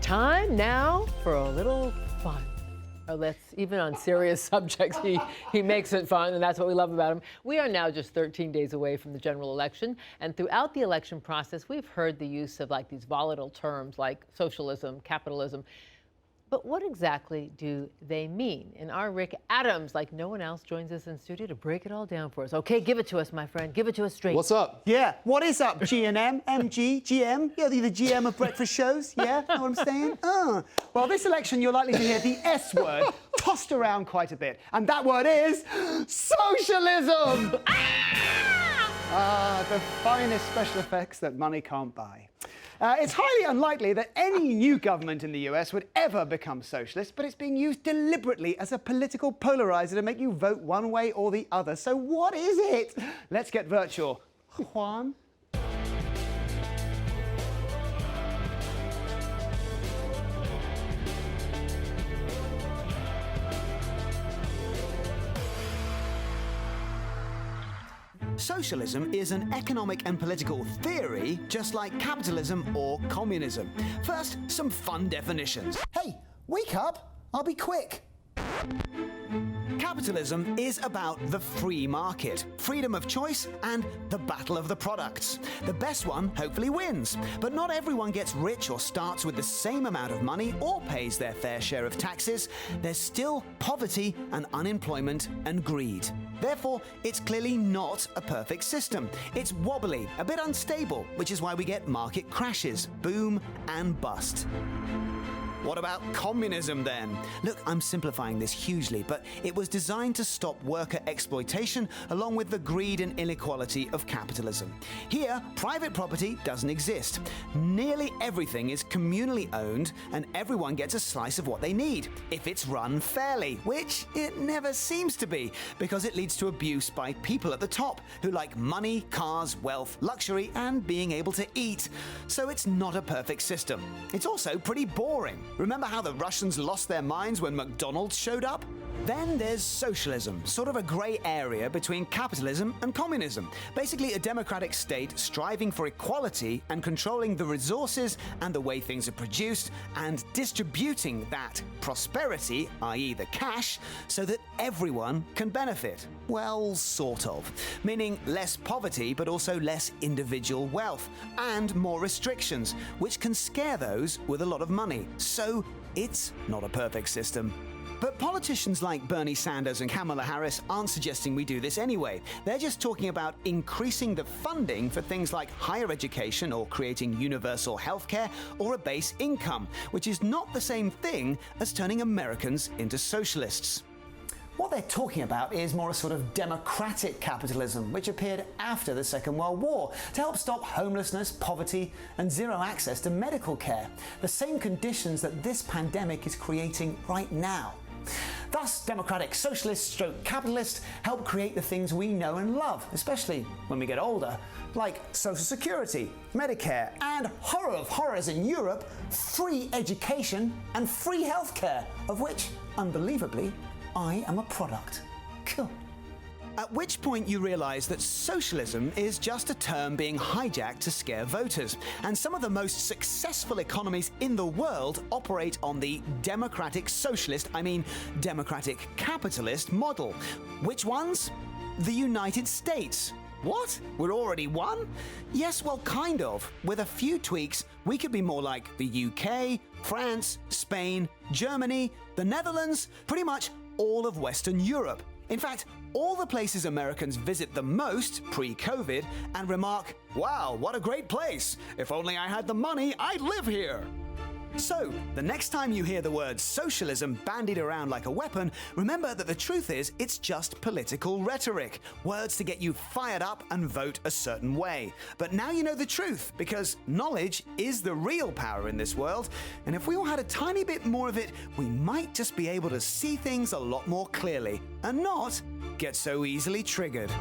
Time now for a little fun. Oh, that's even on serious subjects, he makes it fun, and that's what we love about him. We are now just 13 days away from the general election, and throughout the election process, we've heard the use of these volatile terms like socialism, capitalism. But what exactly do they mean? And our Rick Adams, like no one else, joins us in studio to break it all down for us. Okay, give it to us, my friend. Give it to us straight. What's up? Yeah, what is up, G&M, MG, GM? You're the GM of breakfast shows, yeah? Know what I'm saying? Well, this election, you're likely to hear the S word tossed around quite a bit. And that word is socialism! The finest special effects that money can't buy. It's highly unlikely that any new government in the US would ever become socialist, but it's being used deliberately as a political polarizer to make you vote one way or the other. So what is it? Let's get virtual. Juan? Socialism is an economic and political theory, just like capitalism or communism. First, some fun definitions. Hey, wake up. I'll be quick. Capitalism is about the free market, freedom of choice, and the battle of the products. The best one hopefully wins, but not everyone gets rich or starts with the same amount of money or pays their fair share of taxes. There's still poverty and unemployment and greed. Therefore, it's clearly not a perfect system. It's wobbly, a bit unstable, which is why we get market crashes, boom and bust. What about communism then? Look, I'm simplifying this hugely, but it was designed to stop worker exploitation along with the greed and inequality of capitalism. Here, private property doesn't exist. Nearly everything is communally owned and everyone gets a slice of what they need, if it's run fairly, which it never seems to be, because it leads to abuse by people at the top who like money, cars, wealth, luxury, and being able to eat. So it's not a perfect system. It's also pretty boring. Remember how the Russians lost their minds when McDonald's showed up? Then there's socialism, sort of a grey area between capitalism and communism. Basically a democratic state striving for equality and controlling the resources and the way things are produced and distributing that prosperity, i.e. the cash, so that everyone can benefit. Well, sort of. Meaning less poverty but also less individual wealth and more restrictions, which can scare those with a lot of money. So it's not a perfect system. But politicians like Bernie Sanders and Kamala Harris aren't suggesting we do this anyway. They're just talking about increasing the funding for things like higher education or creating universal healthcare or a base income, which is not the same thing as turning Americans into socialists. What they're talking about is more a sort of democratic capitalism, which appeared after the Second World War to help stop homelessness, poverty, and zero access to medical care, the same conditions that this pandemic is creating right now. Thus, democratic socialists stroke capitalists help create the things we know and love, especially when we get older, like Social Security, Medicare, and horror of horrors in Europe, free education and free healthcare, of which, unbelievably, I am a product. Cool. At which point you realise that socialism is just a term being hijacked to scare voters, and some of the most successful economies in the world operate on the democratic socialist, democratic capitalist model. Which ones? The United States. What? We're already one? Yes, well, kind of. With a few tweaks, we could be more like the UK, France, Spain, Germany, the Netherlands, pretty much all of Western Europe. In fact, all the places Americans visit the most pre-COVID and remark, "Wow, what a great place. If only I had the money, I'd live here." So, the next time you hear the word socialism bandied around like a weapon, remember that the truth is it's just political rhetoric, words to get you fired up and vote a certain way. But now you know the truth, because knowledge is the real power in this world, and if we all had a tiny bit more of it, we might just be able to see things a lot more clearly, and not get so easily triggered.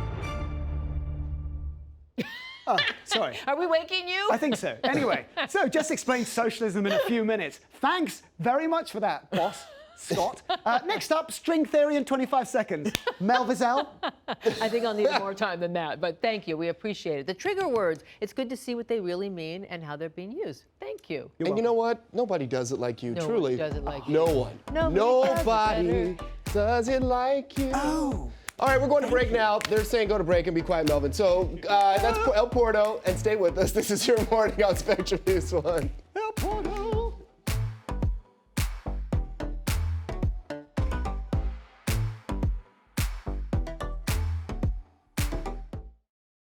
Oh, sorry. Are we waking you? I think so. Anyway, so just explain socialism in a few minutes. Thanks very much for that, boss. Scott. Next up, string theory in 25 seconds. Mel Vizel. I think I'll need more time than that, but thank you. We appreciate it. The trigger words, it's good to see what they really mean and how they're being used. Thank you. And you know what? Nobody does it like you, No truly. one does it like you. No one. Nobody does it like you. Oh. All right, we're going to break now. They're saying go to break and be quiet, Melvin. So that's El Porto, and stay with us. This is your morning on Spectrum News 1.